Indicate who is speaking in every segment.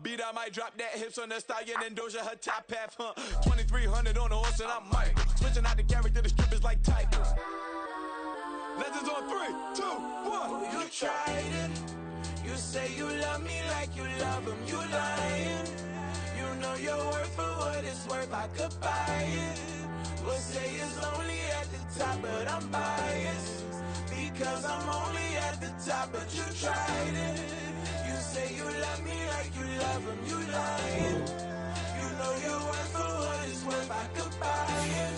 Speaker 1: Beat, I might drop that hips on the stallion and Doja her top half, 2300 on the horse and I'm Mike. Switching out the character, the strippers like Tigers. Legends on 3, 2, 1.
Speaker 2: You tried it. You say you love me like you love him. You lying. You know your worth for what it's worth. I could buy it. We'll say it's only at the top, but I'm biased. Because I'm only at the top, but you tried it. You say you love me like you love him. You lying. You know your worth for what it's worth. I could buy it.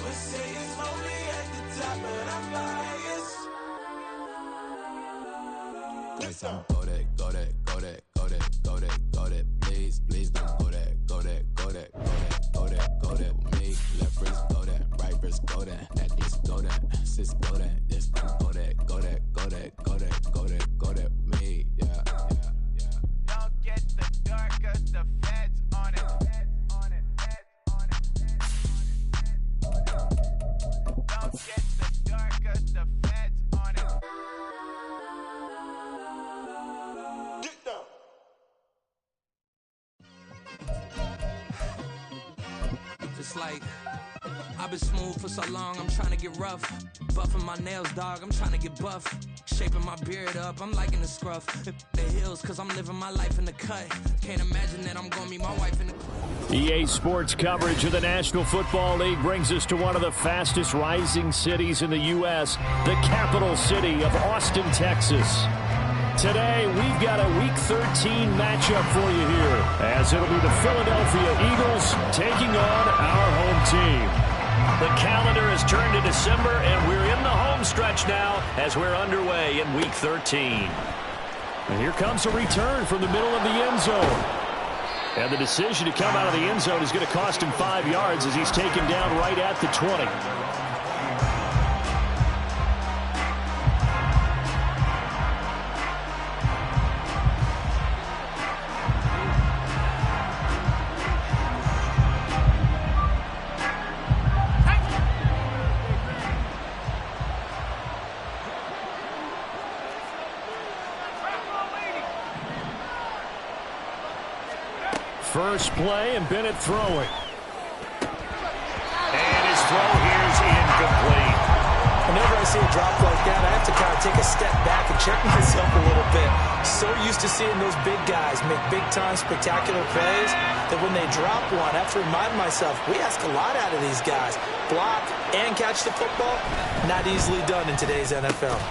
Speaker 2: We'll say it's only at the top, but I'm biased.
Speaker 3: Go there, go there, go there, go there, go there, go there. Please, please don't go there, go there, go there, go there, go there, go there. Me, left wrist, go there, right wrist, go there. At least go there, sis, go there. This time, go there, go there, go there, go there, go there, go there. Me, yeah, yeah, yeah.
Speaker 2: Don't get the dark, cause the feds on it. Don't get the dark, cause the feds on it.
Speaker 1: Get down.
Speaker 4: Just like I've been smooth for so long, I'm trying to get rough. Buffing my nails, dog, I'm trying to get buff. Shaping my beard up, I'm liking the scruff. The hills, cause I'm living my life in the cut. Can't imagine that I'm gonna meet my wife in the...
Speaker 5: EA Sports coverage of the National Football League brings us to one of the fastest rising cities in the U.S., the capital city of Austin, Texas. Today, we've got a Week 13 matchup for you here, as it'll be the Philadelphia Eagles taking on our home team. The calendar has turned to December, and we're in the home stretch now as we're underway in Week 13. And here comes a return from the middle of the end zone. And the decision to come out of the end zone is going to cost him 5 yards as he's taken down right at the 20. First play, and Bennett throwing. And his throw here is incomplete.
Speaker 6: Whenever I see a drop like that, I have to kind of take a step back and check myself a little bit. So used to seeing those big guys make big-time spectacular plays that when they drop one, I have to remind myself, we ask a lot out of these guys. Block and catch the football, not easily done in today's NFL.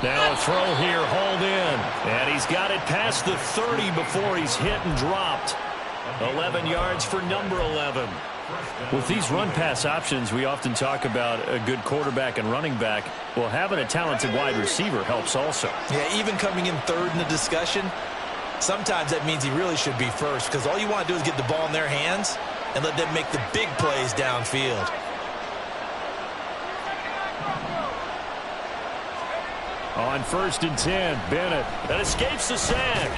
Speaker 5: Now a throw here, hauled in. And he's got it past the 30 before he's hit and dropped. 11 yards for number 11. With these run-pass options, we often talk about a good quarterback and running back. Well, having a talented wide receiver helps also.
Speaker 6: Yeah, even coming in third in the discussion, sometimes that means he really should be first, because all you want to do is get the ball in their hands and let them make the big plays downfield.
Speaker 5: On 1st and 10, Bennett. That escapes the sack.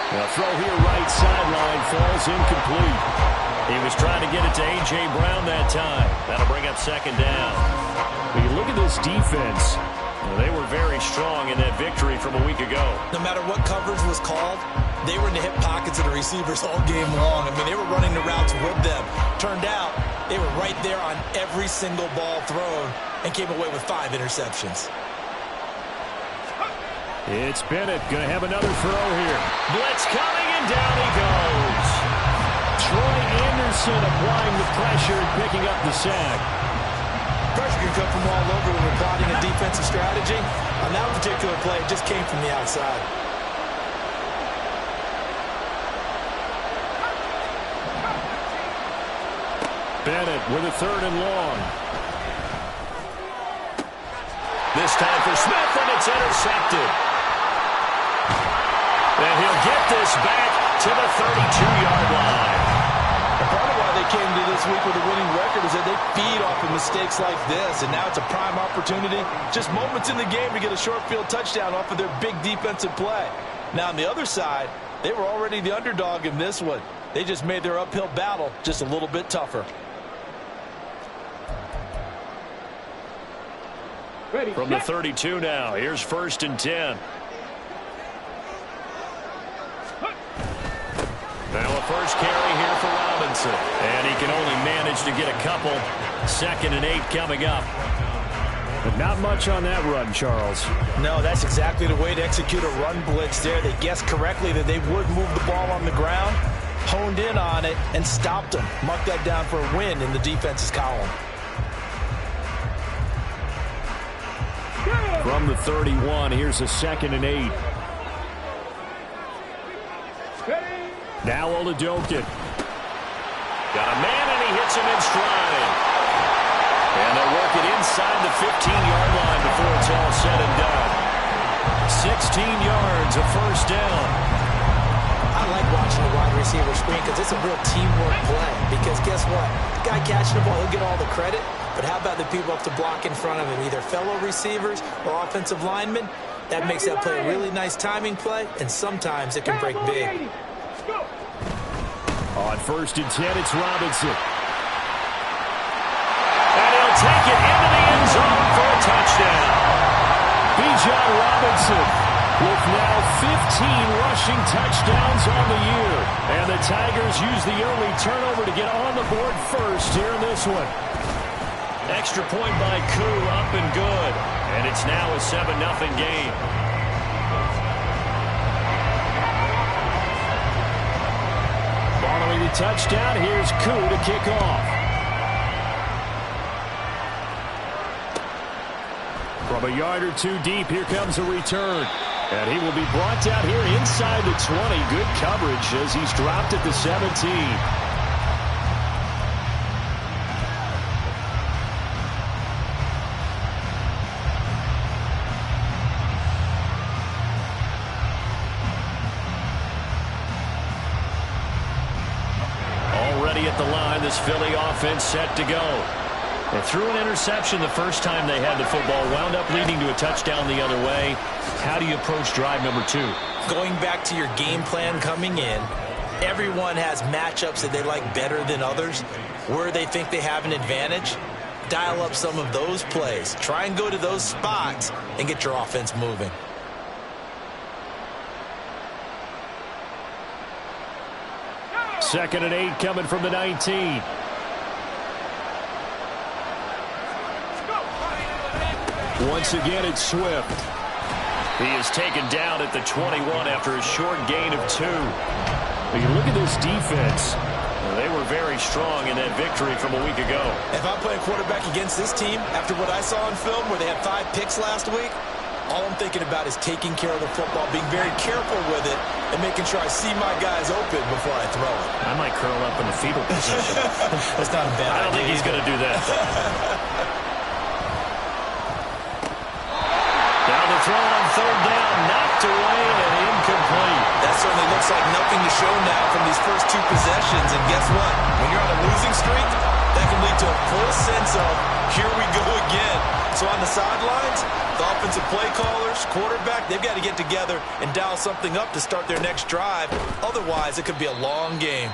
Speaker 5: Now throw here right sideline, falls incomplete. He was trying to get it to A.J. Brown that time. That'll bring up 2nd down. When you look at this defense, they were very strong in that victory from a week ago.
Speaker 6: No matter what coverage was called, they were in the hip pockets of the receivers all game long. I mean, they were running the routes with them. Turned out, they were right there on every single ball thrown and came away with 5 interceptions.
Speaker 5: It's Bennett going to have another throw here. Blitz coming, and down he goes. Troy Anderson applying the pressure and picking up the sack.
Speaker 6: Pressure can come from all over when you're plotting a defensive strategy. On that particular play, it just came from the outside.
Speaker 5: Bennett with a 3rd and long. This time for Smith, and it's intercepted. And he'll get this back to the 32-yard line.
Speaker 6: And part of why they came to this week with a winning record is that they feed off of mistakes like this, and now it's a prime opportunity. Just moments in the game to get a short field touchdown off of their big defensive play. Now, on the other side, they were already the underdog in this one. They just made their uphill battle just a little bit tougher.
Speaker 5: From the 32 now, here's 1st and 10. first carry here for Robinson. And he can only manage to get a couple. 2nd and 8 coming up.
Speaker 7: But not much on that run, Charles.
Speaker 6: No, that's exactly the way to execute a run blitz there. They guessed correctly that they would move the ball on the ground, honed in on it, and stopped them. Mark that down for a win in the defense's column.
Speaker 5: From the 31, here's a 2nd and 8. Now Oladokun. Got a man, and he hits him in stride. And they'll work it inside the 15-yard line before it's all said and done. 16 yards, a first down.
Speaker 6: I like watching the wide receiver screen because it's a real teamwork play. Because guess what? The guy catching the ball, he'll get all the credit. But how about the people up to block in front of him, either fellow receivers or offensive linemen? That makes that play a really nice timing play, and sometimes it can break big.
Speaker 5: On 1st and 10, it's Robinson. And he'll take it into the end zone for a touchdown. Bijan Robinson with now 15 rushing touchdowns on the year. And the Tigers use the early turnover to get on the board first here in this one. Extra point by Koo, up and good. And it's now a 7-0 game. Following the touchdown, here's Koo to kick off. From a yard or two deep, here comes a return. And he will be brought down here inside the 20. Good coverage as he's dropped at the 17. Already at the line, this Philly offense set to go. They threw an interception the first time they had the football, wound up leading to a touchdown the other way. How do you approach drive number 2?
Speaker 6: Going back to your game plan coming in, everyone has matchups that they like better than others. Where they think they have an advantage, dial up some of those plays. Try and go to those spots and get your offense moving.
Speaker 5: Second and 8 coming from the 19. Once again, it's Swift. He is taken down at the 21 after a short gain of 2. But you look at this defense. They were very strong in that victory from a week ago.
Speaker 6: If I'm playing quarterback against this team, after what I saw on film where they had 5 picks last week, all I'm thinking about is taking care of the football, being very careful with it, and making sure I see my guys open before I throw it.
Speaker 5: I might curl up in the fetal position.
Speaker 6: That's not a bad idea.
Speaker 5: I don't think he's going to do that. Down the throw on 3rd down, knocked away and incomplete.
Speaker 6: That certainly looks like nothing to show now from these first 2 possessions. And guess what? When you're on a losing streak, that can lead to a full sense of, here we go again. So on the sidelines, the offensive play callers, quarterback, they've got to get together and dial something up to start their next drive. Otherwise, it could be a long game.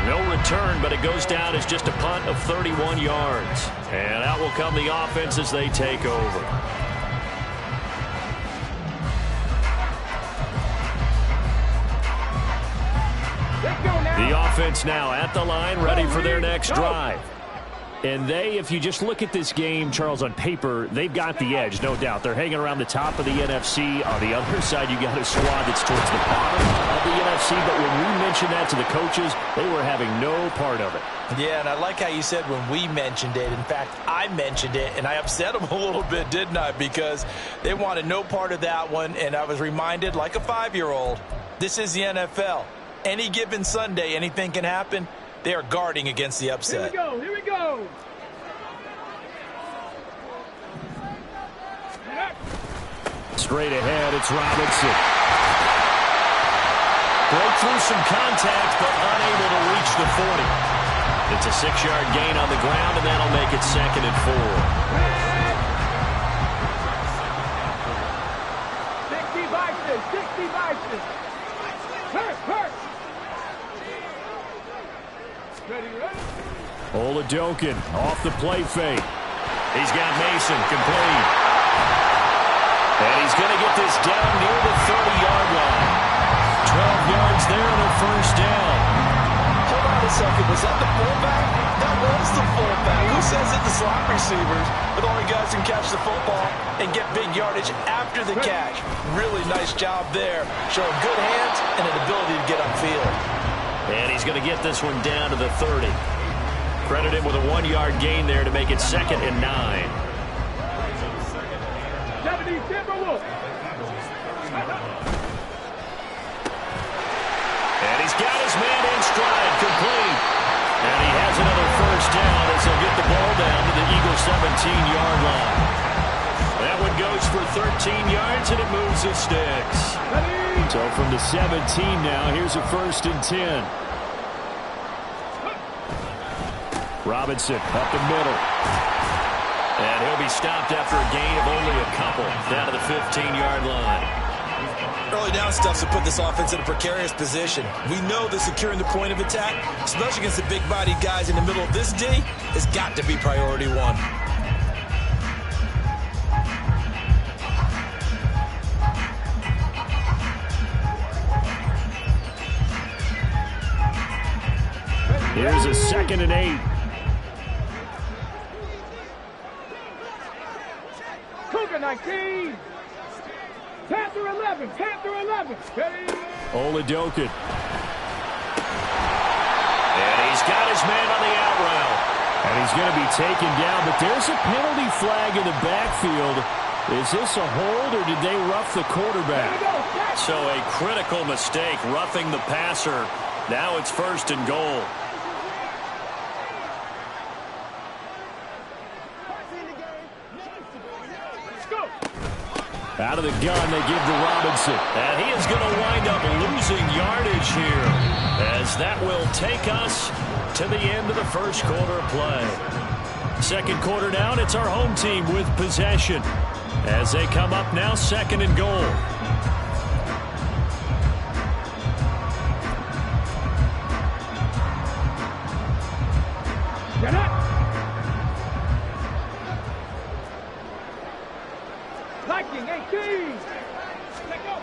Speaker 5: No return, but it goes down as just a punt of 31 yards. And out will come the offense as they take over. The offense now at the line, ready for their next drive. And they, if you just look at this game, Charles, on paper, they've got the edge, no doubt. They're hanging around the top of the NFC. On the other side, you got a squad that's towards the bottom of the NFC. But when we mentioned that to the coaches, they were having no part of it.
Speaker 6: Yeah, and I like how you said when we mentioned it. In fact, I mentioned it, and I upset them a little bit, didn't I? Because they wanted no part of that one, and I was reminded, like a 5-year-old, this is the NFL. Any given Sunday, anything can happen. They are guarding against the upset.
Speaker 7: Here we go. Here we go.
Speaker 5: Straight ahead, it's Robinson. Broke through some contact, but unable to reach the 40. It's a 6-yard gain on the ground, and that'll make it 2nd and 4.
Speaker 7: 60 boxes. 60 boxes. Hurt. Ready.
Speaker 5: Oladokun off the play fake. He's got Mason complete. And he's going to get this down near the 30-yard line. 12 yards there and a first down.
Speaker 6: second. Was that the fullback? That was the fullback. Who says it? The slot receivers. But the only guys can catch the football and get big yardage after the catch. Really nice job there. Showing good hands and an ability to get upfield.
Speaker 5: And he's going to get this one down to the 30. Credit him with a 1-yard gain there to make it 2nd and 9. And he's got his man in stride, complete. And he has another first down as he'll get the ball down to the Eagles' 17-yard line. That one goes for 13 yards, and it moves his sticks. So from the 17 now, here's a 1st and 10. Robinson up the middle. And he'll be stopped after a gain of only a couple down to the 15-yard line.
Speaker 6: Early down stuff to put this offense in a precarious position. We know that securing the point of attack, especially against the big-bodied guys in the middle of this D, has got to be priority one.
Speaker 5: Here's a 2nd and 8.
Speaker 8: Cougar 19. Panther 11. Panther 11.
Speaker 5: Oladokin. And he's got his man on the out route. And he's going to be taken down, but there's a penalty flag in the backfield. Is this a hold, or did they rough the quarterback? So a critical mistake, roughing the passer. Now it's 1st and goal. Out of the gun, they give to Robinson. And he is going to wind up losing yardage here, as that will take us to the end of the first quarter of play. Second quarter down, it's our home team with possession as they come up now 2nd and goal.
Speaker 8: Get up. Viking 18. Let go.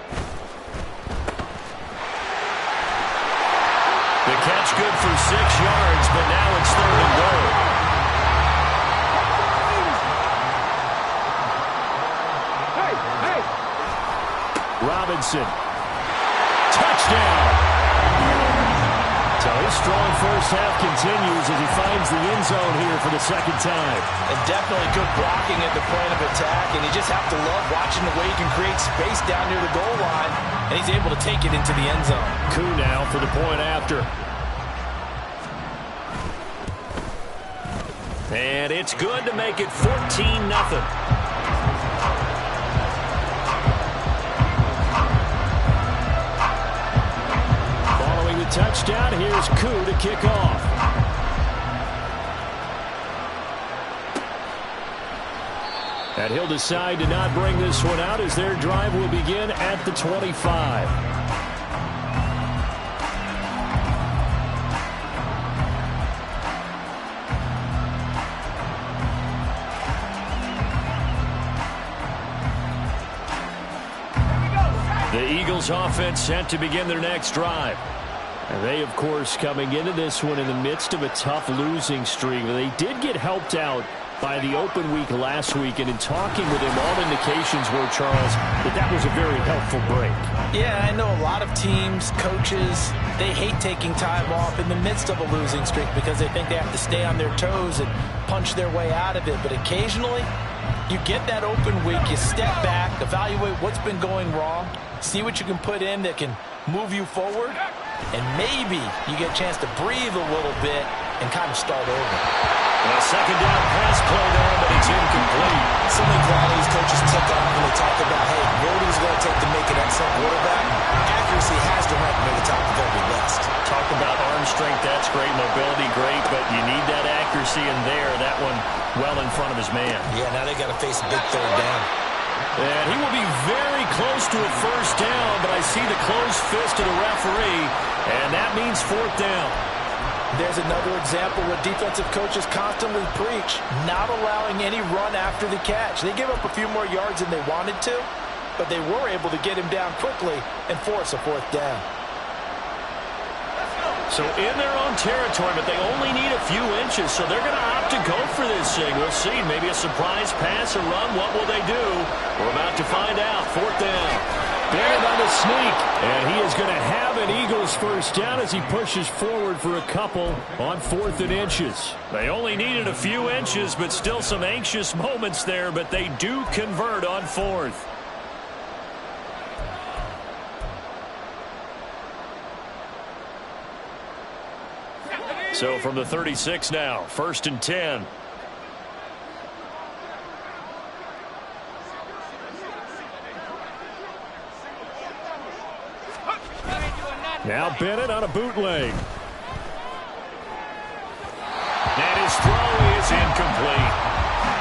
Speaker 5: The catch good for 6 yards, but now it's 3rd and goal.
Speaker 8: Hey.
Speaker 5: Robinson. Touchdown. So his strong first half continues as he finds the end zone here for the 2nd time.
Speaker 6: And definitely good blocking at the point of attack, and you just have to love watching the way he can create space down near the goal line, and he's able to take it into the end zone.
Speaker 5: Koo now for the point after. And it's good to make it 14-0. Touchdown. Here's Koo to kick off. And he'll decide to not bring this one out as their drive will begin at the 25. The Eagles offense set to begin their next drive. And they, of course, coming into this one in the midst of a tough losing streak. They did get helped out by the open week last week, and in talking with him, all indications were, Charles, that was a very helpful break.
Speaker 6: Yeah, I know a lot of teams, coaches, they hate taking time off in the midst of a losing streak because they think they have to stay on their toes and punch their way out of it. But occasionally, you get that open week, you step back, evaluate what's been going wrong, see what you can put in that can move you forward, and maybe you get a chance to breathe a little bit and kind of start over.
Speaker 5: A 2nd down pass play there, but it's incomplete.
Speaker 6: So many qualities coaches take on when they talk about, hey, what is it going to take to make an excellent quarterback? Accuracy has to rank near the top of every list.
Speaker 5: Talk about arm strength, that's great. Mobility, great, but you need that accuracy in there. That one well in front of his man.
Speaker 6: Yeah, now they got to face a big 3rd down.
Speaker 5: And he will be very close to a 1st down, but I see the closed fist of the referee, and that means 4th down.
Speaker 6: There's another example what defensive coaches constantly preach, not allowing any run after the catch. They give up a few more yards than they wanted to, but they were able to get him down quickly and force a 4th down.
Speaker 5: So in their own territory, but they only need a few inches, so they're going to opt to go for this thing. We'll see. Maybe a surprise pass or run. What will they do? We're about to find out. 4th down. Bennett on the sneak, and he is going to have an Eagles first down as he pushes forward for a couple on 4th and inches. They only needed a few inches, but still some anxious moments there, but they do convert on 4th. So from the 36 now, 1st and 10. Now Bennett on a bootleg. And his throw is incomplete.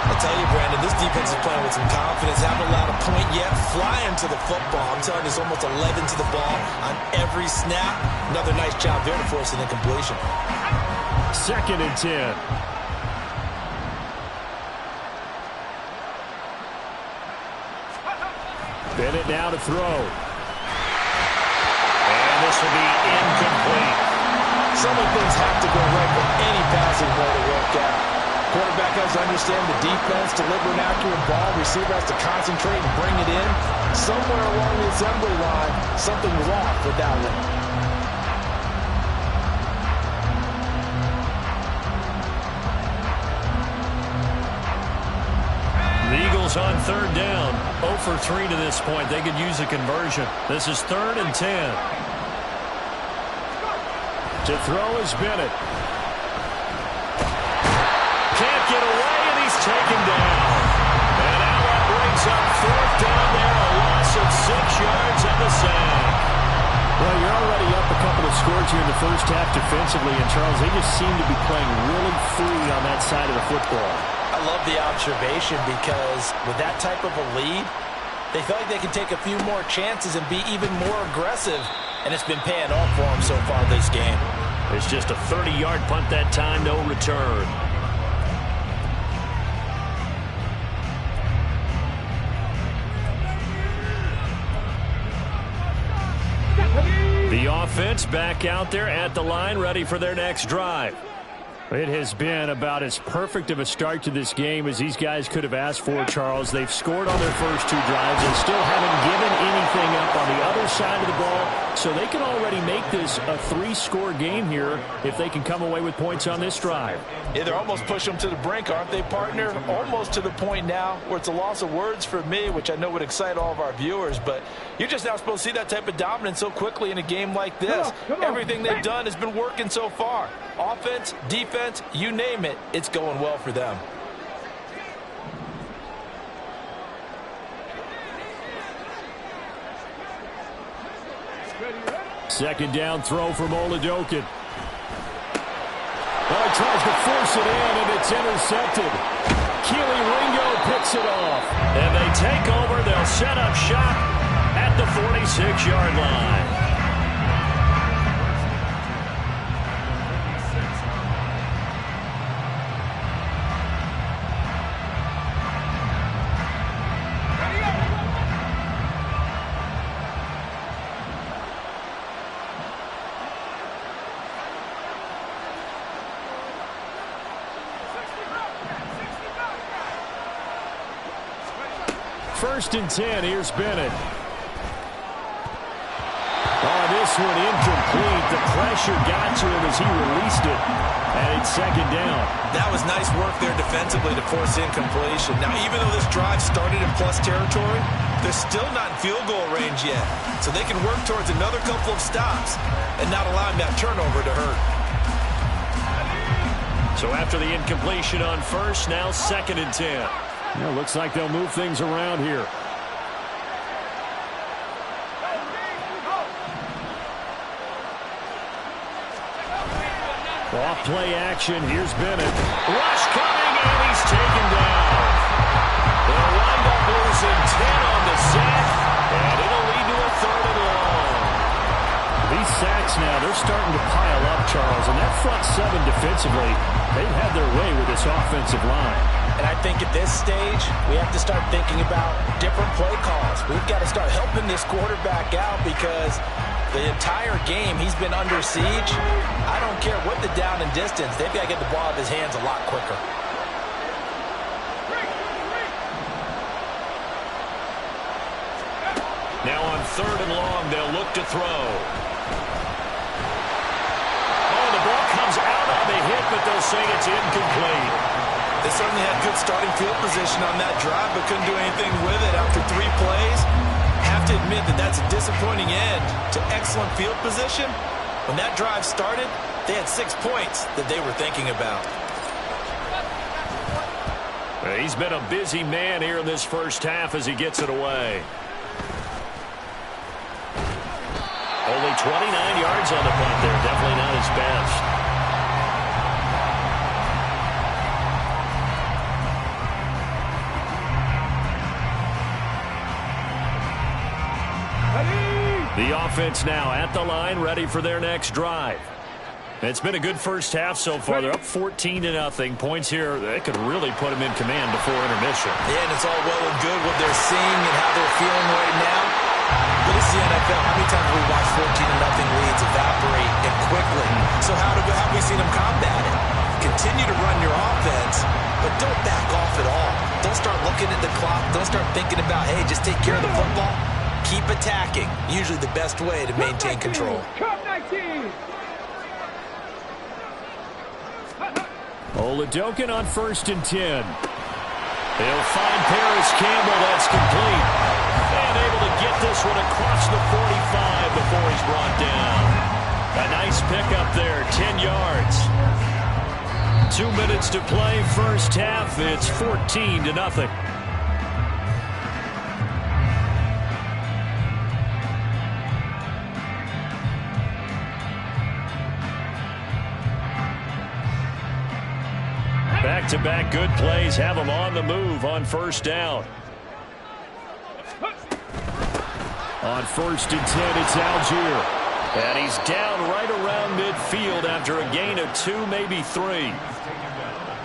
Speaker 6: I'll tell you, Brandon, this defense is playing with some confidence. Haven't allowed a point yet. Flying to the football. I'm telling you, it's almost 11 to the ball on every snap. Another nice job there to force an incompletion.
Speaker 5: 2nd and 10. Bennett now to throw. This will be incomplete.
Speaker 6: Some of things have to go right for any passing play to work out. Quarterback has to understand the defense, deliver an accurate ball. Receiver has to concentrate and bring it in. Somewhere along the assembly line, something was off with that one.
Speaker 5: The Eagles on 3rd down. 0 for 3 to this point. They could use a conversion. This is 3rd and 10. To throw is Bennett. Can't get away, and he's taken down. And now that brings up 4th down there, a loss of 6 yards and the sack. Well, you're already up a couple of scores here in the first half defensively, and Charles, they just seem to be playing really free on that side of the football.
Speaker 6: I love the observation because with that type of a lead, they feel like they can take a few more chances and be even more aggressive. And it's been paying off for them so far this game.
Speaker 5: It's just a 30-yard punt that time, no return. The offense back out there at the line, ready for their next drive. It has been about as perfect of a start to this game as these guys could have asked for, Charles. They've scored on their first 2 drives and still haven't given anything up on the other side of the ball. So they can already make this a 3-score game here if they can come away with points on this drive.
Speaker 6: Yeah, they're almost pushing them to the brink, aren't they, partner? Almost to the point now where it's a loss of words for me, which I know would excite all of our viewers. But you're just not supposed to see that type of dominance so quickly in a game like this.
Speaker 8: Come on.
Speaker 6: Everything they've done has been working so far. Offense, defense, you name it, it's going well for them.
Speaker 5: Second down throw from Oladokin. Oh, he tries to force it in, and it's intercepted. Keely Ringo picks it off. And they take over. They'll set up shop at the 46-yard line. First and 10, here's Bennett. Oh, this one incomplete. The pressure got to him as he released it. And it's second down.
Speaker 6: That was nice work there defensively to force incompletion. Now, even though this drive started in plus territory, they're still not in field goal range yet. So they can work towards another couple of stops and not allowing that turnover to hurt.
Speaker 5: So after the incompletion on first, now second and 10. Yeah, looks like they'll move things around here. Off play action. Here's Bennett. Rush coming, and he's taken down. They'll wind up losing 10 on the sack, and it'll lead to a 3rd and long. These sacks now, they're starting to pile up, Charles, and that front 7 defensively, they've had their way with this offensive line.
Speaker 6: And I think at this stage, we have to start thinking about different play calls. We've got to start helping this quarterback out because The entire game, he's been under siege. I don't care what the down and distance. They've got to get the ball out of his hands a lot quicker.
Speaker 5: Now on 3rd and long, they'll look to throw. Oh, the ball comes out on the hit, but they'll say it's incomplete.
Speaker 6: They certainly had good starting field position on that drive, but couldn't do anything with it after 3 plays. Have to admit that that's a disappointing end to excellent field position. When that drive started, they had 6 points that they were thinking about.
Speaker 5: He's been a busy man here in this first half as he gets it away. Only 29 yards on the punt there. Definitely not his best. The offense now at the line, ready for their next drive. It's been a good first half so far. They're up 14-0. Points here, they could really put them in command before intermission.
Speaker 6: Yeah, and it's all well and good what they're seeing and how they're feeling right now. But this is the NFL. How many times have we watched 14-0 leads evaporate and quickly? So how have we seen them combat it? Continue to run your offense, but don't back off at all. Don't start looking at the clock. Don't start thinking about, hey, just take care of the football. Keep attacking. Usually the best way to maintain control.
Speaker 5: Oladokin on 1st and 10. They'll find Paris Campbell. That's complete. And able to get this one across the 45 before he's brought down. A nice pickup there, 10 yards. 2 minutes to play, first half. It's 14-0. Back-to-back good plays have them on the move on 1st down. On 1st and 10, it's Algier. And he's down right around midfield after a gain of 2, maybe 3.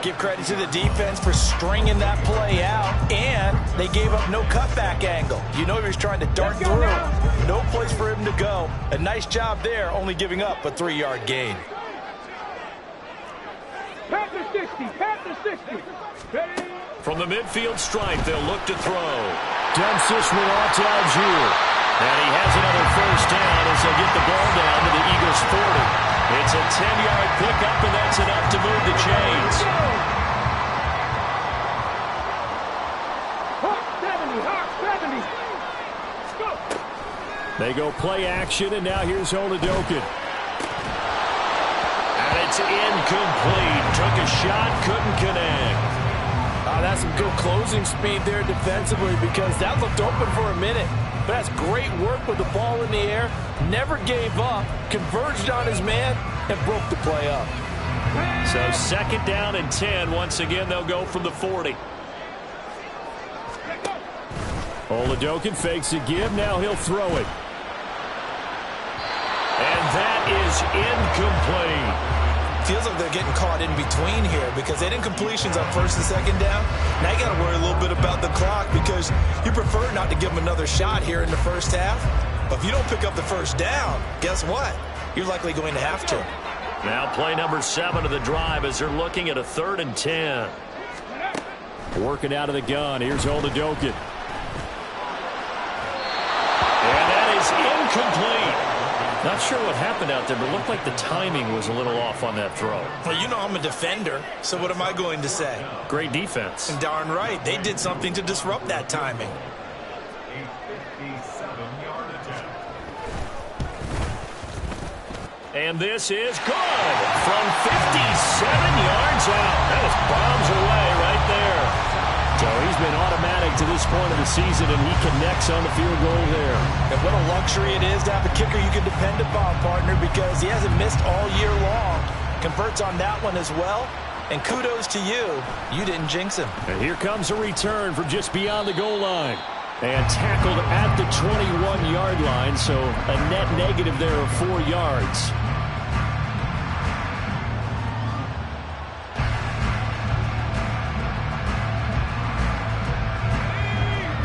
Speaker 6: Give credit to the defense for stringing that play out, and they gave up no cutback angle. You know he was trying to dart through. No place for him to go. A nice job there, only giving up a 3-yard gain.
Speaker 8: Panther 60, Panther 60.
Speaker 5: From the midfield stripe, they'll look to throw. Dumps this one off to Algier. And he has another first down as they get the ball down to the Eagles' 40. It's a 10-yard pickup, and that's enough to move the chains.
Speaker 8: Hawk 70, Hawk 70. Go.
Speaker 5: They go play action, and now here's Oladokin. It's incomplete. Took a shot, couldn't connect.
Speaker 6: That's some good closing speed there defensively because that looked open for a minute. But that's great work with the ball in the air. Never gave up, converged on his man, and broke the play up.
Speaker 5: So 2nd down and 10. Once again, they'll go from the 40. Oladokin fakes a give. Now he'll throw it. And that is incomplete.
Speaker 6: Feels like they're getting caught in between here because they didn't completions on 1st and 2nd down. Now you got to worry a little bit about the clock because you prefer not to give them another shot here in the first half. But if you don't pick up the first down, guess what? You're likely going to have to.
Speaker 5: Now play number 7 of the drive as they're looking at a 3rd and 10. Working out of the gun. Here's Oladokin. And that is incomplete. Not sure what happened out there, but it looked like the timing was a little off on that throw.
Speaker 6: Well, you know I'm a defender, so what am I going to say?
Speaker 5: Great defense.
Speaker 6: And darn right, they did something to disrupt that timing.
Speaker 5: And this is good from 57 yards out. That was bombs away right there. So he's been automatic to this point of the season, and he connects on the field goal there.
Speaker 6: And what a luxury it is to have a kicker you can depend upon, partner, because he hasn't missed all year long. Converts on that one as well. And kudos to you. You didn't jinx him.
Speaker 5: And here comes a return from just beyond the goal line. And tackled at the 21-yard line, so a net negative there of 4 yards.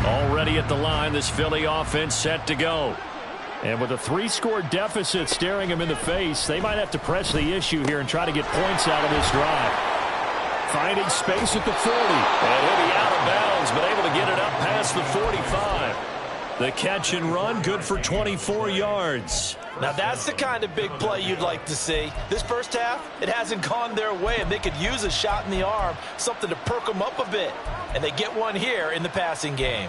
Speaker 5: Already at the line, this Philly offense set to go. And with a 3-score deficit staring him in the face, they might have to press the issue here and try to get points out of this drive. Finding space at the 40. And he'll be out of bounds, but able to get it up past the 45. The catch and run, good for 24 yards.
Speaker 6: Now that's the kind of big play you'd like to see. This first half, it hasn't gone their way, and they could use a shot in the arm, something to perk them up a bit. And they get one here in the passing game.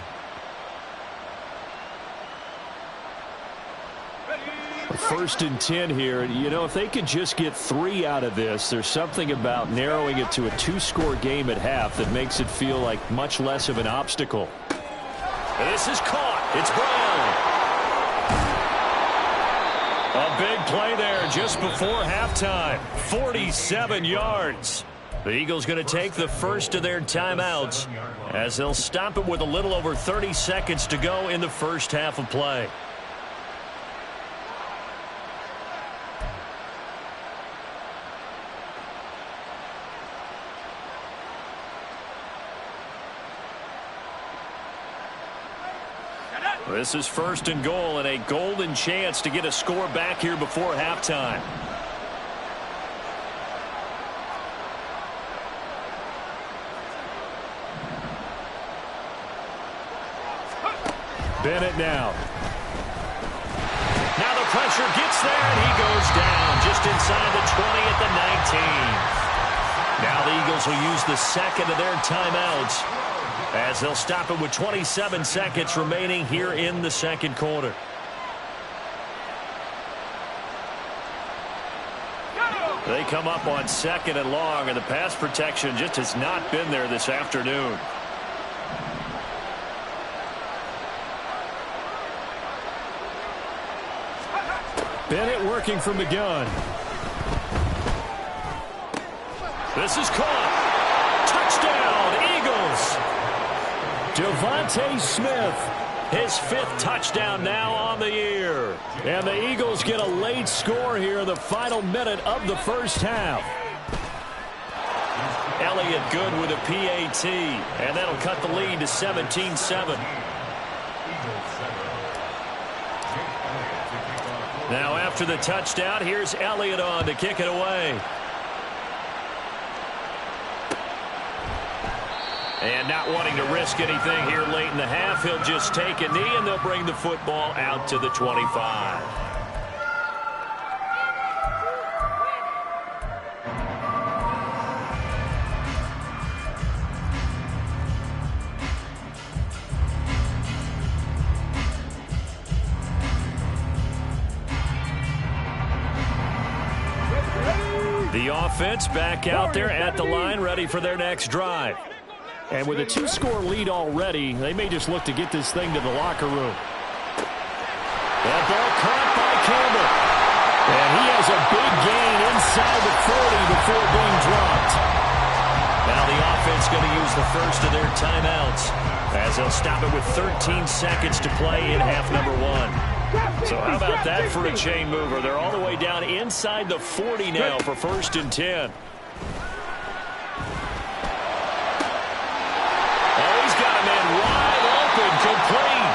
Speaker 5: First and 10 here. You know, if they could just get 3 out of this, there's something about narrowing it to a 2-score game at half that makes it feel like much less of an obstacle. This is caught. It's Brown. A big play there just before halftime. 47 yards. The Eagles going to take the first of their timeouts as they'll stop it with a little over 30 seconds to go in the first half of play. This is first and goal and a golden chance to get a score back here before halftime. Bennett now. Now the pressure gets there and he goes down just inside the 20 at the 19. Now the Eagles will use the second of their timeouts as they'll stop it with 27 seconds remaining here in the second quarter. They come up on second and long, and the pass protection just has not been there this afternoon. Bennett working from the gun. This is caught. Touchdown, Eagles. Devontae Smith, his 5th touchdown now on the year. And the Eagles get a late score here in the final minute of the first half. Elliott good with a PAT, and that'll cut the lead to 17-7. Now after the touchdown, here's Elliott on to kick it away. And not wanting to risk anything here late in the half, he'll just take a knee, and they'll bring the football out to the 25. The offense back out there at the line, ready for their next drive. And with a 2-score lead already, they may just look to get this thing to the locker room. That ball caught by Campbell. And he has a big gain inside the 40 before being dropped. Now the offense going to use the first of their timeouts as they'll stop it with 13 seconds to play in half number 1. So how about that for a chain mover? They're all the way down inside the 40 now for first and 10. Complete.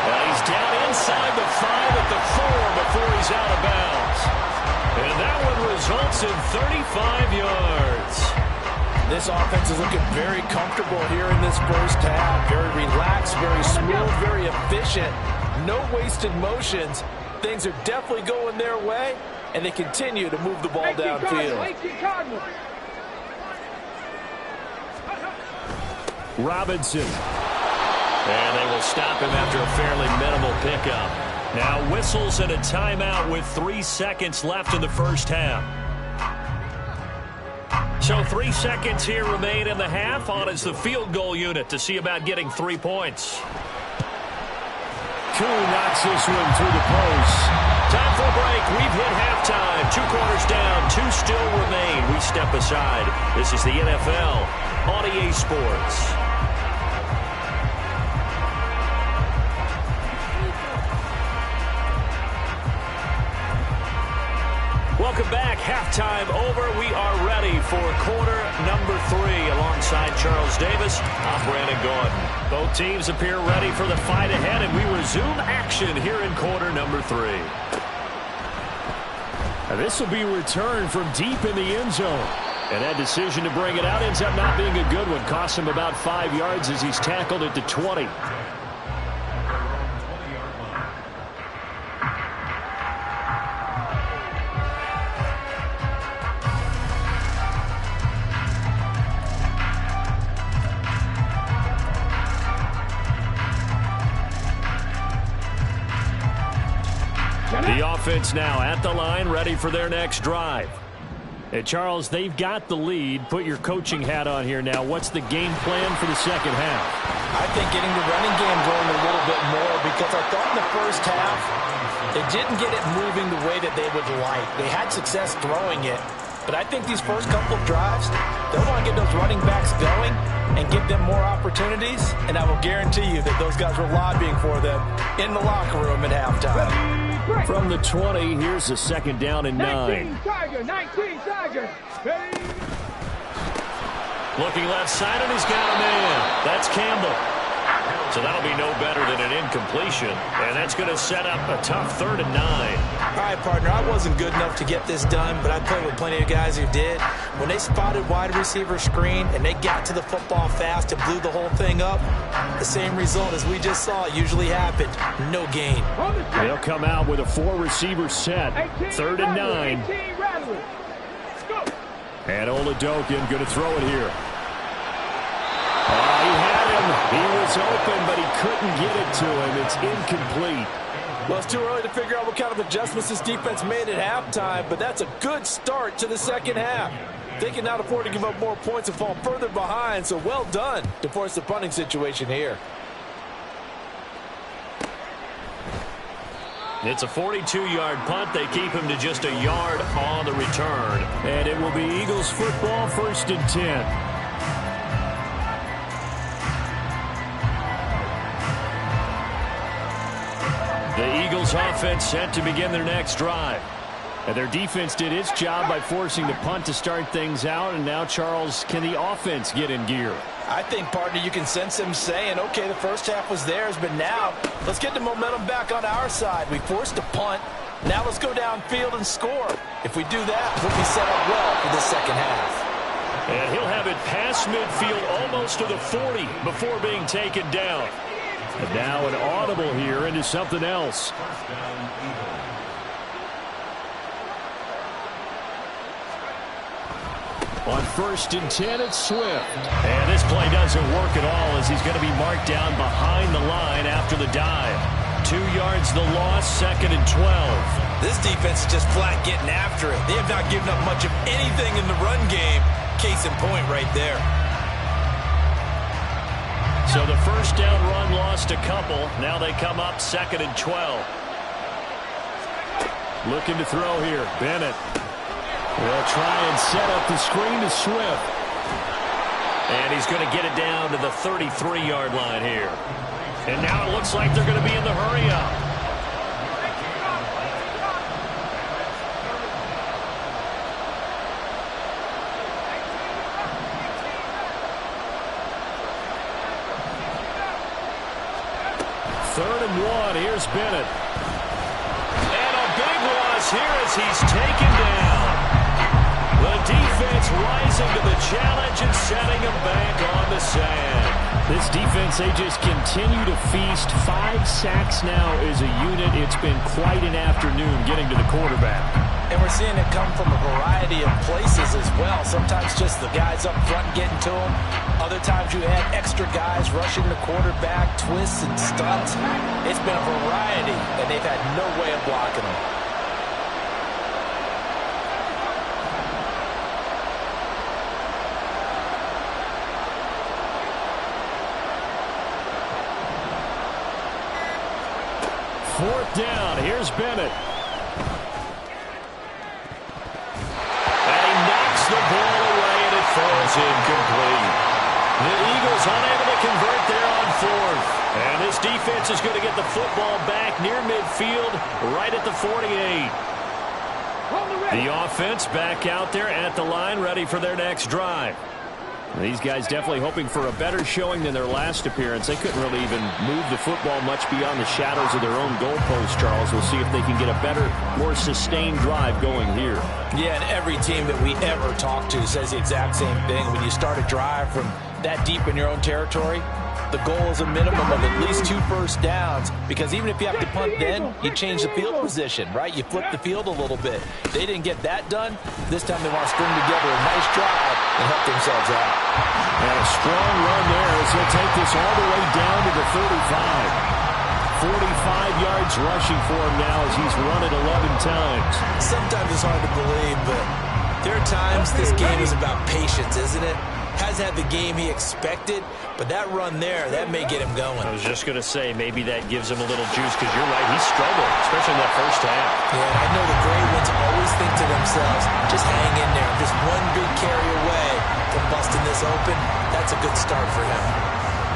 Speaker 5: Now he's down inside the 5 at the 4 before he's out of bounds. And that one results in 35 yards.
Speaker 6: This offense is looking very comfortable here in this first half. Very relaxed, very smooth, very efficient. No wasted motions. Things are definitely going their way, and they continue to move the ball downfield.
Speaker 5: Robinson. And they will stop him after a fairly minimal pickup. Now whistles and a timeout with 3 seconds left in the first half. So 3 seconds here remain in the half. On is the field goal unit to see about getting 3 points. Koo knocks this one through the post. Time for a break. We've hit halftime. 2 quarters down. 2 still remain. We step aside. This is the NFL on EA Sports. Welcome back. Halftime over. We are ready for quarter number 3. Alongside Charles Davis, I'm Brandon Gordon. Both teams appear ready for the fight ahead, and we resume action here in quarter number 3. This will be returned from deep in the end zone. And that decision to bring it out ends up not being a good one. Costs him about 5 yards as he's tackled at the 20. The offense now at the line, ready for their next drive. Hey, Charles, they've got the lead. Put your coaching hat on here now. What's the game plan for the second half?
Speaker 6: I think getting the running game going a little bit more, because I thought in the first half they didn't get it moving the way that they would like. They had success throwing it, but I think these first couple of drives, they'll want to get those running backs going and give them more opportunities, and I will guarantee you that those guys were lobbying for them in the locker room at halftime.
Speaker 5: From the 20, here's a second down and 9.
Speaker 8: 19 Tiger. Ready?
Speaker 5: Looking left side, and he's got a man. That's Campbell. So that'll be no better than an incompletion, and that's going to set up a tough 3rd and 9.
Speaker 6: All right, partner, I wasn't good enough to get this done, but I played with plenty of guys who did. When they spotted wide receiver screen and they got to the football fast and blew the whole thing up, the same result as we just saw usually happened. No gain.
Speaker 5: They'll come out with a 4-receiver set. 3rd and 9. And Oladokin going to throw it here. He had him. He was open, but he couldn't get it to him. It's incomplete.
Speaker 6: Well, it's too early to figure out what kind of adjustments this defense made at halftime, but that's a good start to the second half. They cannot afford to give up more points and fall further behind, so well done to force the punting situation here.
Speaker 5: It's a 42-yard punt. They keep him to just a yard on the return. And it will be Eagles football, 1st and 10. The Eagles offense set to begin their next drive. And their defense did its job by forcing the punt to start things out. And now, Charles, can the offense get in gear?
Speaker 6: I think, partner, you can sense them saying, okay, the first half was theirs, but now let's get the momentum back on our side. We forced a punt. Now let's go downfield and score. If we do that, we'll be set up well for the second half.
Speaker 5: And he'll have it past midfield almost to the 40 before being taken down. And now an audible here into something else. On 1st and 10, it's Swift. And this play doesn't work at all as he's going to be marked down behind the line after the dive. 2 yards the loss, 2nd and 12.
Speaker 6: This defense is just flat getting after it. They have not given up much of anything in the run game. Case in point right there.
Speaker 5: So the first down run lost a couple. Now they come up 2nd and 12. Looking to throw here. Bennett. They'll try and set up the screen to Swift. And he's going to get it down to the 33-yard line here. And now it looks like they're going to be in the hurry-up. Third and 1. Here's Bennett. And a big loss here as he's taken down. The defense rising to the challenge and setting him back on the sand. This defense, they just continue to feast. 5 sacks now as a unit. It's been quite an afternoon getting to the quarterback.
Speaker 6: And we're seeing it come from a variety of places as well. Sometimes just the guys up front getting to him. Other times you had extra guys rushing the quarterback, twists and stunts. It's been a variety, and they've had no way of blocking them.
Speaker 5: Fourth down. Here's Bennett. The ball away, and it falls incomplete. The Eagles unable to convert there on 4th. And this defense is going to get the football back near midfield, right at the 48. The offense back out there at the line, ready for their next drive. These guys definitely hoping for a better showing than their last appearance. They couldn't really even move the football much beyond the shadows of their own goalpost, Charles. We'll see if they can get a better, more sustained drive going here.
Speaker 6: Yeah, and every team that we ever talk to says the exact same thing. When you start a drive from that deep in your own territory, the goal is a minimum of at least 2 first downs, because even if you have to punt then, you change the field position, right? You flip the field a little bit. They didn't get that done. This time they want to string together a nice drive and help themselves out.
Speaker 5: And a strong run there as he'll take this all the way down to the 35. 45 yards rushing for him now as he's run it 11 times.
Speaker 6: Sometimes it's hard to believe, but there are times this game is about patience, isn't it? Hasn't had the game he expected, but that run there, that may get him going.
Speaker 7: I was just going to say, maybe that gives him a little juice, because you're right, he struggled, especially in that first half.
Speaker 6: Yeah, I know the great ones always think to themselves, just hang in there. Just one big carry away from busting this open. That's a good start for him.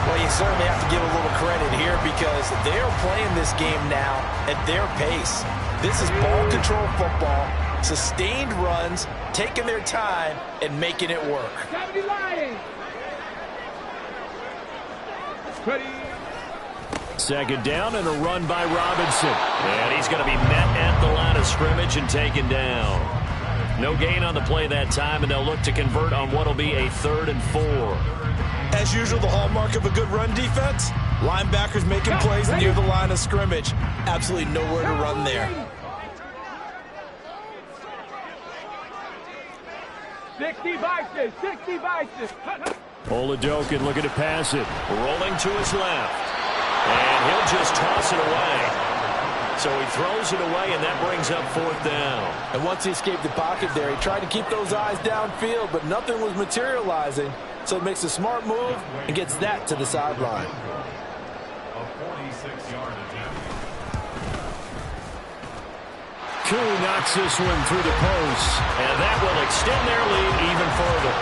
Speaker 6: Well, you certainly have to give a little credit here, because they are playing this game now at their pace. This is ball control football, sustained runs, taking their time, and making it work.
Speaker 5: Second down and a run by Robinson. And he's going to be met at the line of scrimmage and taken down. No gain on the play that time, and they'll look to convert on what will be a 3rd and 4.
Speaker 6: As usual, the hallmark of a good run defense, linebackers making plays near the line of scrimmage. Absolutely nowhere to run there.
Speaker 8: 60 vices, 60 vices.
Speaker 5: Oladokin looking to pass it. Rolling to his left. And he'll just toss it away. So he throws it away, and that brings up 4th down.
Speaker 6: And once he escaped the pocket there, he tried to keep those eyes downfield, but nothing was materializing. So he makes a smart move and gets that to the sideline.
Speaker 5: Koo knocks this one through the post, and that will extend their lead even further.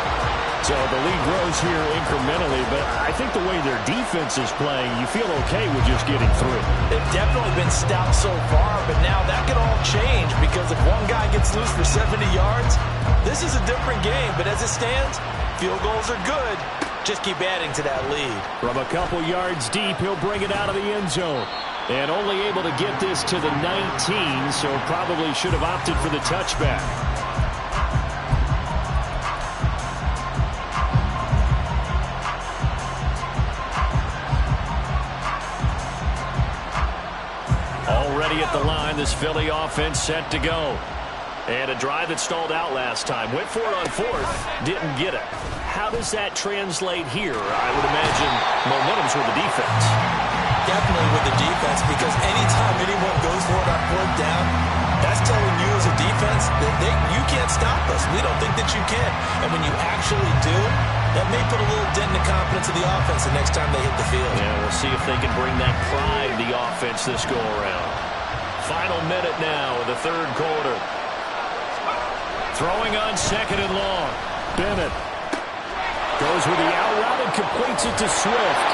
Speaker 5: So the lead grows here incrementally, but I think the way their defense is playing, you feel okay with just getting through.
Speaker 6: They've definitely been stout so far, but now that could all change, because if one guy gets loose for 70 yards, this is a different game. But as it stands, field goals are good. Just keep adding to that lead.
Speaker 5: From a couple yards deep, he'll bring it out of the end zone. And only able to get this to the 19, so probably should have opted for the touchback. Already at the line, this Philly offense set to go. And a drive that stalled out last time. Went for it on 4th, didn't get it. How does that translate here? I would imagine momentum's with the defense.
Speaker 6: Definitely with the defense, because anytime anyone goes for it on 4th down, that's telling you as a defense that you can't stop us. We don't think that you can. And when you actually do, that may put a little dent in the confidence of the offense the next time they hit the field.
Speaker 5: Yeah, we'll see if they can bring that pride to the offense this go-around. Final minute now of the 3rd quarter. Throwing on 2nd and long. Bennett goes with the out route and completes it to Swift.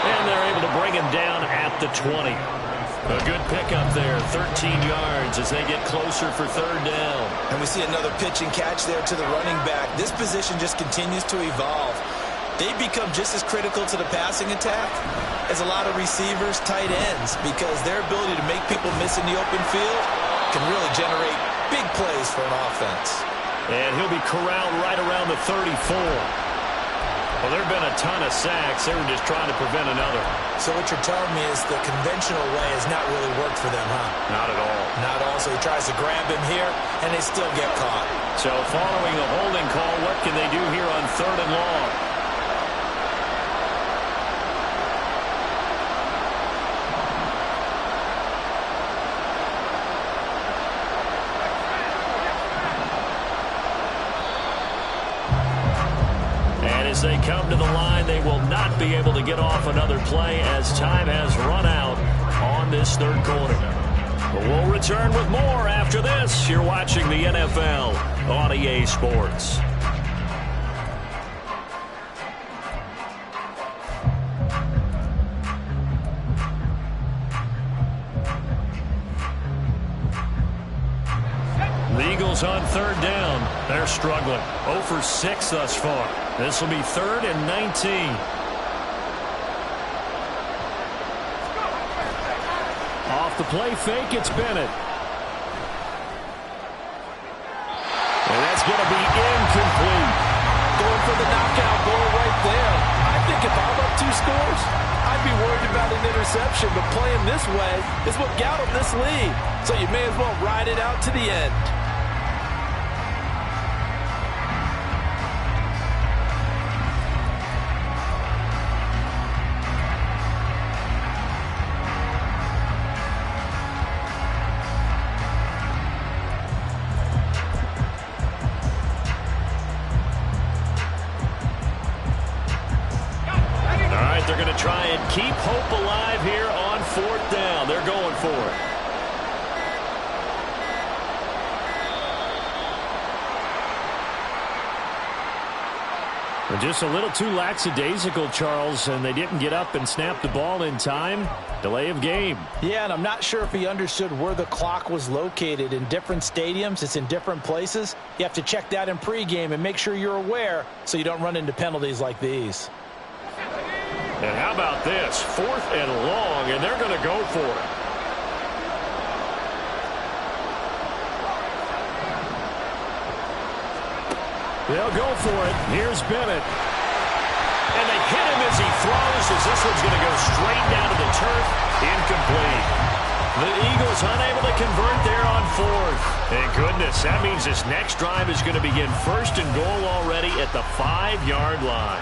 Speaker 5: And they're able to bring him down at the 20. A good pickup there, 13 yards as they get closer for 3rd down.
Speaker 6: And we see another pitch and catch there to the running back. This position just continues to evolve. They become just as critical to the passing attack as a lot of receivers, tight ends, because their ability to make people miss in the open field can really generate big plays for an offense.
Speaker 5: And he'll be corralled right around the 34. Well, there have been a ton of sacks. They were just trying to prevent another.
Speaker 6: So what you're telling me is the conventional way has not really worked for them, huh?
Speaker 5: Not at all.
Speaker 6: Not at all. So he tries to grab him here, and they still get caught.
Speaker 5: So following a holding call, what can they do here on 3rd and long? As they come to the line, they will not be able to get off another play as time has run out on this 3rd quarter. But we'll return with more after this. You're watching the NFL on EA Sports. The Eagles on 3rd down. They're struggling. 0 for 6 thus far. This will be 3rd and 19. Off the play fake, it's Bennett. And that's going to be incomplete.
Speaker 6: Going for the knockout goal right there. I think if I'm up 2 scores, I'd be worried about an interception, but playing this way is what got them this lead. So you may as well ride it out to the end.
Speaker 5: They're going to try and keep hope alive here on 4th down. They're going for it. And just a little too lackadaisical, Charles, and they didn't get up and snap the ball in time. Delay of game.
Speaker 6: Yeah, and I'm not sure if he understood where the clock was located. In different stadiums, it's in different places. You have to check that in pregame and make sure you're aware so you don't run into penalties like these.
Speaker 5: And how about this? 4th and long, and they're going to go for it. They'll go for it. Here's Bennett. And they hit him as he throws, as this one's going to go straight down to the turf. Incomplete. The Eagles unable to convert there on 4th. Thank goodness. That means this next drive is going to begin 1st and goal already at the 5-yard line.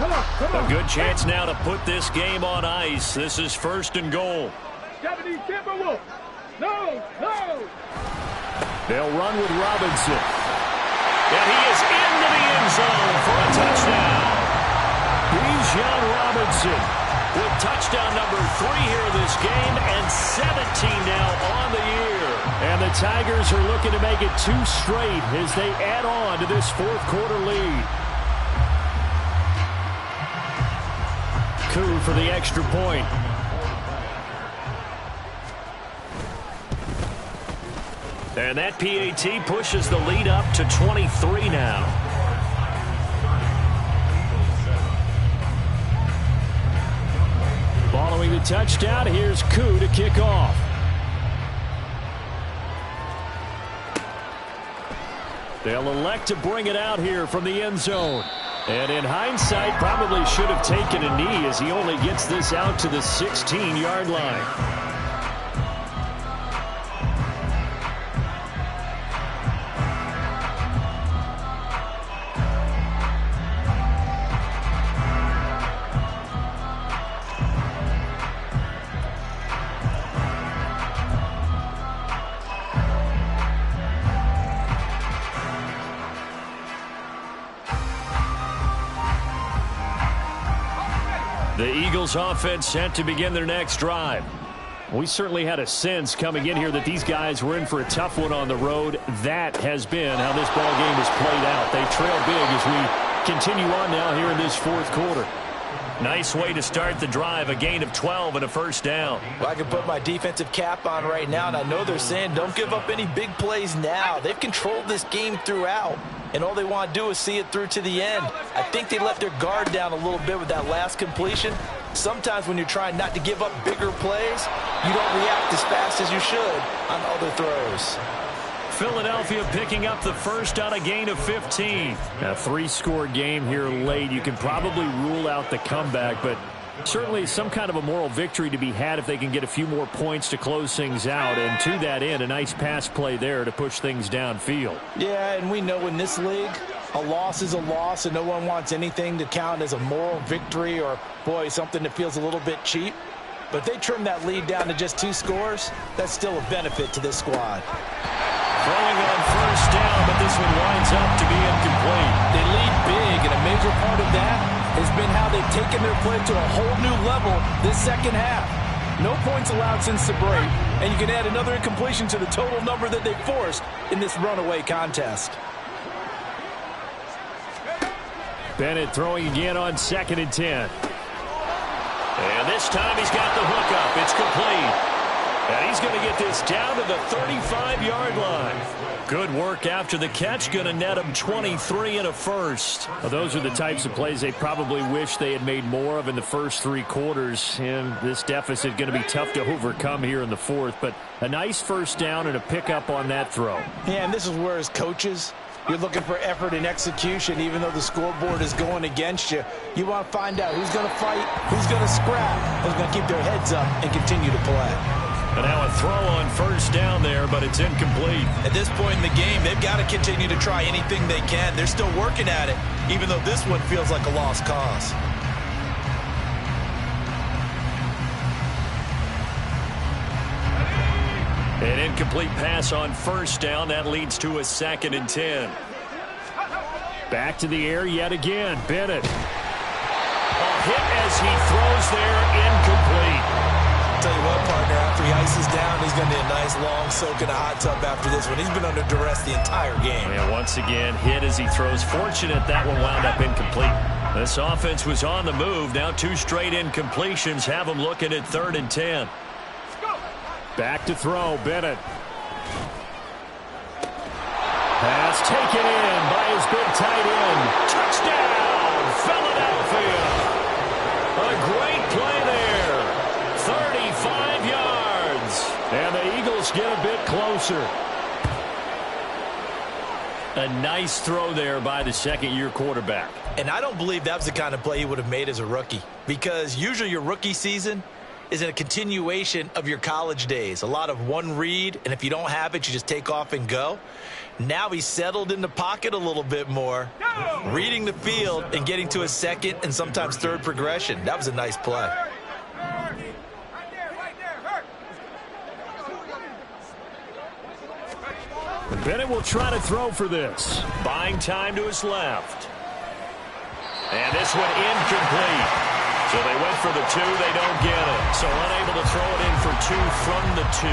Speaker 5: A good chance now to put this game on ice. This is 1st and goal. They'll run with Robinson. And he is into the end zone for a touchdown. Bijan Robinson with touchdown number 3 here in this game and 17 now on the year. And the Tigers are looking to make it 2 straight as they add on to this 4th quarter lead. Coup for the extra point. And that PAT pushes the lead up to 23 now. Following the touchdown, here's Coup to kick off. They'll elect to bring it out here from the end zone. And in hindsight, probably should have taken a knee as he only gets this out to the 16-yard line. The Eagles offense set to begin their next drive. We certainly had a sense coming in here that these guys were in for a tough one on the road. That has been how this ball game has played out. They trail big as we continue on now here in this 4th quarter. Nice way to start the drive, a gain of 12 and a 1st down.
Speaker 6: Well, I can put my defensive cap on right now, and I know they're saying don't give up any big plays now. They've controlled this game throughout, and all they want to do is see it through to the end. I think they let their guard down a little bit with that last completion. Sometimes when you're trying not to give up bigger plays, you don't react as fast as you should on other throws.
Speaker 5: Philadelphia picking up the first on a gain of 15. A 3-score game here late. You can probably rule out the comeback, but certainly some kind of a moral victory to be had if they can get a few more points to close things out. And to that end, a nice pass play there to push things downfield.
Speaker 6: Yeah, and we know in this league, a loss is a loss, and no one wants anything to count as a moral victory or, boy, something that feels a little bit cheap. But if they trim that lead down to just 2 scores, that's still a benefit to this squad.
Speaker 5: Throwing on first down, but this one winds up to be incomplete.
Speaker 6: They lead big, and a major part of that has been how they've taken their play to a whole new level this second half. No points allowed since the break, and you can add another incompletion to the total number that they forced in this runaway contest.
Speaker 5: Bennett throwing again on 2nd and 10. And this time he's got the hook up. It's complete. And he's going to get this down to the 35-yard line. Good work after the catch. Going to net him 23 and a first. Well, those are the types of plays they probably wish they had made more of in the first 3 quarters. And this deficit going to be tough to overcome here in the fourth. But a nice first down and a pickup on that throw.
Speaker 6: Yeah, and this is where as coaches, you're looking for effort and execution. Even though the scoreboard is going against you, you want to find out who's going to fight, who's going to scrap, who's going to keep their heads up and continue to play.
Speaker 5: And now a throw on first down there, but it's incomplete.
Speaker 6: At this point in the game, they've got to continue to try anything they can. They're still working at it, even though this one feels like a lost cause.
Speaker 5: An incomplete pass on first down. That leads to a 2nd and 10. Back to the air yet again. Bennett. A hit as he throws there, incomplete.
Speaker 6: Tell you what, partner, after he ices down, he's going to need a nice long soak in a hot tub after this one. He's been under duress the entire game.
Speaker 5: And once again, hit as he throws. Fortunate that one wound up incomplete. This offense was on the move. Now 2 straight incompletions have them looking at 3rd and 10. Back to throw, Bennett. Pass taken in by his big tight end. Touchdown, Philadelphia. A great play there. 35 yards. And the Eagles get a bit closer. A nice throw there by the second-year quarterback.
Speaker 6: And I don't believe that was the kind of play he would have made as a rookie. Because usually your rookie season is a continuation of your college days. A lot of one read, and if you don't have it, you just take off and go. Now he's settled in the pocket a little bit more, reading the field and getting to a second and sometimes third progression. That was a nice play.
Speaker 5: Bennett will try to throw for this. Buying time to his left. And this one incomplete. So they went for the 2, they don't get it. So unable to throw it in for 2 from the 2.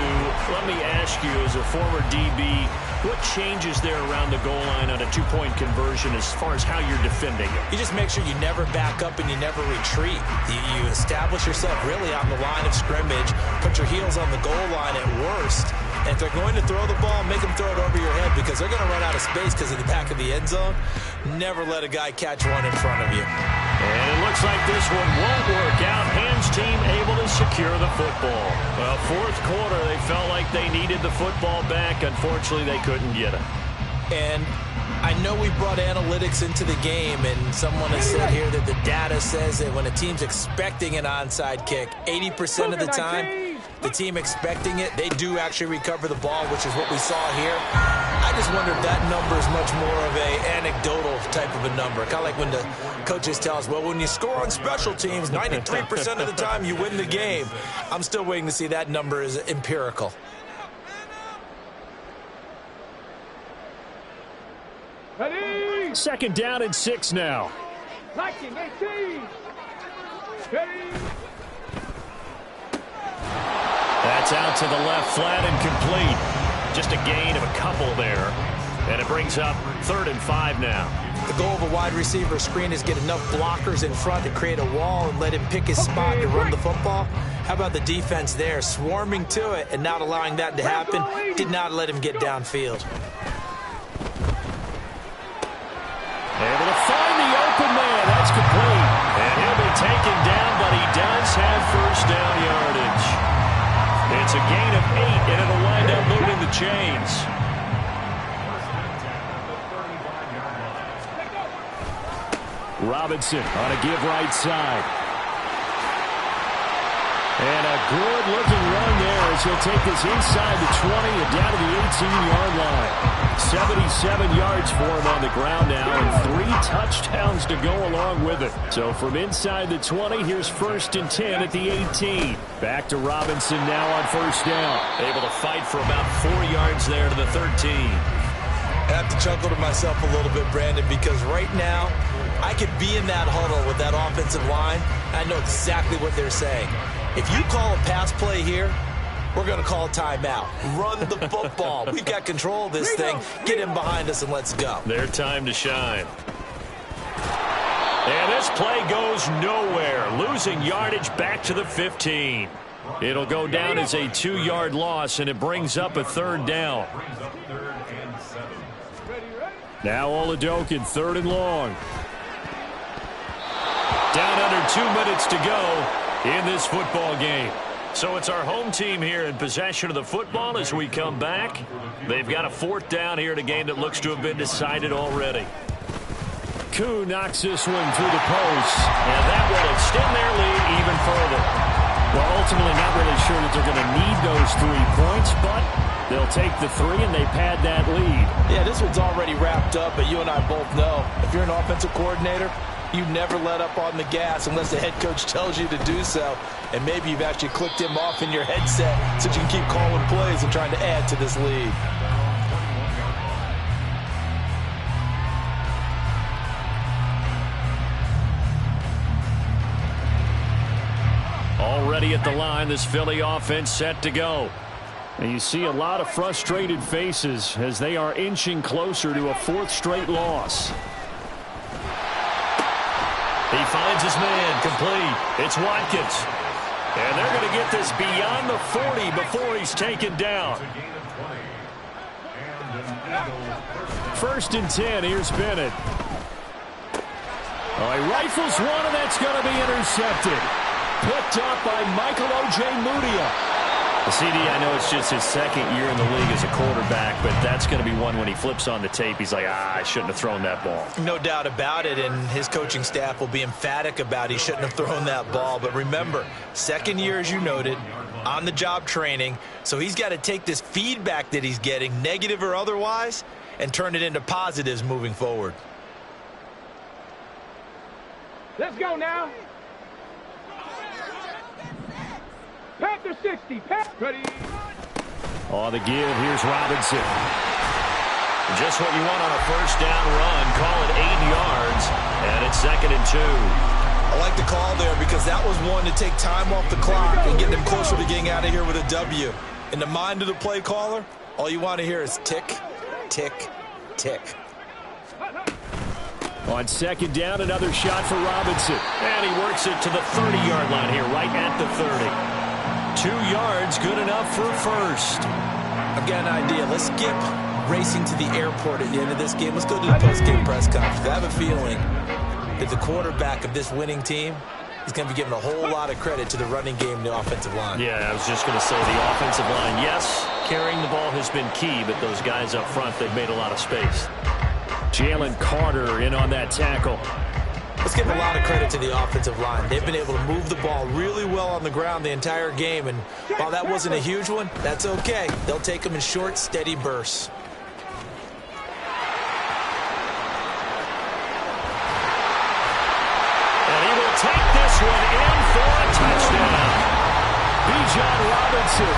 Speaker 5: Let me ask you, as a former DB, what changes there around the goal line on a 2-point conversion as far as how you're defending it?
Speaker 6: You just make sure you never back up and you never retreat. You establish yourself really on the line of scrimmage, put your heels on the goal line at worst. And if they're going to throw the ball, make them throw it over your head because they're going to run out of space because of the back of the end zone. Never let a guy catch one in front of you.
Speaker 5: And it looks like this one won't work out. Hams team able to secure the football. Well, fourth quarter, they felt like they needed the football back. Unfortunately, they couldn't get it.
Speaker 6: And I know we brought analytics into the game, and someone has said here that the data says that when a team's expecting an onside kick, 80% of the time, the team expecting it, they do actually recover the ball, which is what we saw here. I just wonder if that number is much more of a anecdotal type of a number. Kind of like when the coaches tell us, well, when you score on special teams, 93% of the time you win the game. I'm still waiting to see that number is empirical.
Speaker 8: Ready?
Speaker 5: 2nd down and 6 now.
Speaker 8: Liking 18. Ready?
Speaker 5: That's out to the left, flat and complete. Just a gain of a couple there. And it brings up 3rd and 5 now.
Speaker 6: The goal of a wide receiver screen is get enough blockers in front to create a wall and let him pick his spot to run the football. How about the defense there, swarming to it and not allowing that to happen? Did not let him get downfield.
Speaker 5: Able to find the open man. That's complete. And he'll be taken down, but he does have first down yardage. It's a gain of 8, and it'll wind up moving the chains. Robinson on a give right side. And a good-looking run there as he'll take this inside the 20 and down to the 18-yard line. 77 yards for him on the ground now and 3 touchdowns to go along with it. So from inside the 20, here's 1st and 10 at the 18. Back to Robinson now on first down. Able to fight for about 4 yards there to the 13.
Speaker 6: I have to chuckle to myself a little bit, Brandon, because right now I could be in that huddle with that offensive line. I know exactly what they're saying. If you call a pass play here, we're going to call timeout. Run the football. We've got control of this thing. Get him behind us and let's go.
Speaker 5: Their time to shine. And this play goes nowhere. Losing yardage back to the 15. It'll go down as a 2-yard loss, and it brings up a 3rd down. Now Oladokin, 3rd and long. Down under 2 minutes to go in this football game. So it's our home team here in possession of the football as we come back. They've got a 4th down here in a game that looks to have been decided already. Koo knocks this one through the post, and that will extend their lead even further. Well, ultimately not really sure that they're going to need those 3 points, but they'll take the 3 and they pad that lead.
Speaker 6: Yeah, this one's already wrapped up, but you and I both know if you're an offensive coordinator, you never let up on the gas unless the head coach tells you to do so. And maybe you've actually clicked him off in your headset so you can keep calling plays and trying to add to this lead.
Speaker 5: Already at the line, this Philly offense set to go. And you see a lot of frustrated faces as they are inching closer to a 4th straight loss. He finds his man, complete. It's Watkins. And they're going to get this beyond the 40 before he's taken down. 1st and 10, here's Bennett. Oh, he rifles one, and that's going to be intercepted. Picked up by Michael O.J. Mudia. CD, I know it's just his 2nd year in the league as a quarterback, but that's going to be one when he flips on the tape. He's like, I shouldn't have thrown that ball.
Speaker 6: No doubt about it, and his coaching staff will be emphatic about he shouldn't have thrown that ball. But remember, 2nd year, as you noted, on-the-job training, so he's got to take this feedback that he's getting, negative or otherwise, and turn it into positives moving forward.
Speaker 8: Let's go now. Panther 60. Ready.
Speaker 5: On the give, here's Robinson. Just what you want on a 1st down run. Call it 8 yards, and it's 2nd and 2.
Speaker 6: I like the call there because that was one to take time off the clock and get them closer to getting out of here with a W. In the mind of the play caller, all you want to hear is tick, tick, tick.
Speaker 5: On 2nd down, another shot for Robinson. And he works it to the 30-yard line here, right at the 30. 2 yards, good enough for a 1st.
Speaker 6: I've got an idea. Let's skip racing to the airport at the end of this game. Let's go to the post-game press conference. I have a feeling that the quarterback of this winning team is going to be given a whole lot of credit to the running game and the offensive line.
Speaker 5: Yeah, I was just going to say the offensive line. Yes, carrying the ball has been key, but those guys up front, they've made a lot of space. Jalen Carter in on that tackle.
Speaker 6: Let's give a lot of credit to the offensive line. They've been able to move the ball really well on the ground the entire game, and while that wasn't a huge one, that's okay. They'll take them in short, steady bursts.
Speaker 5: And he will take this one in for a touchdown. Bijan Robinson,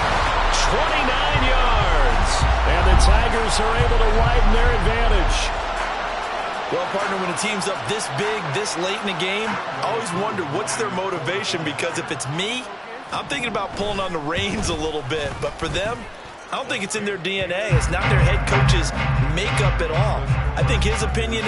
Speaker 5: 29 yards. And the Tigers are able to widen their advantage.
Speaker 6: Well, partner, when a team's up this big, this late in the game, I always wonder what's their motivation, because if it's me, I'm thinking about pulling on the reins a little bit. But for them, I don't think it's in their DNA. It's not their head coach's makeup at all. I think his opinion is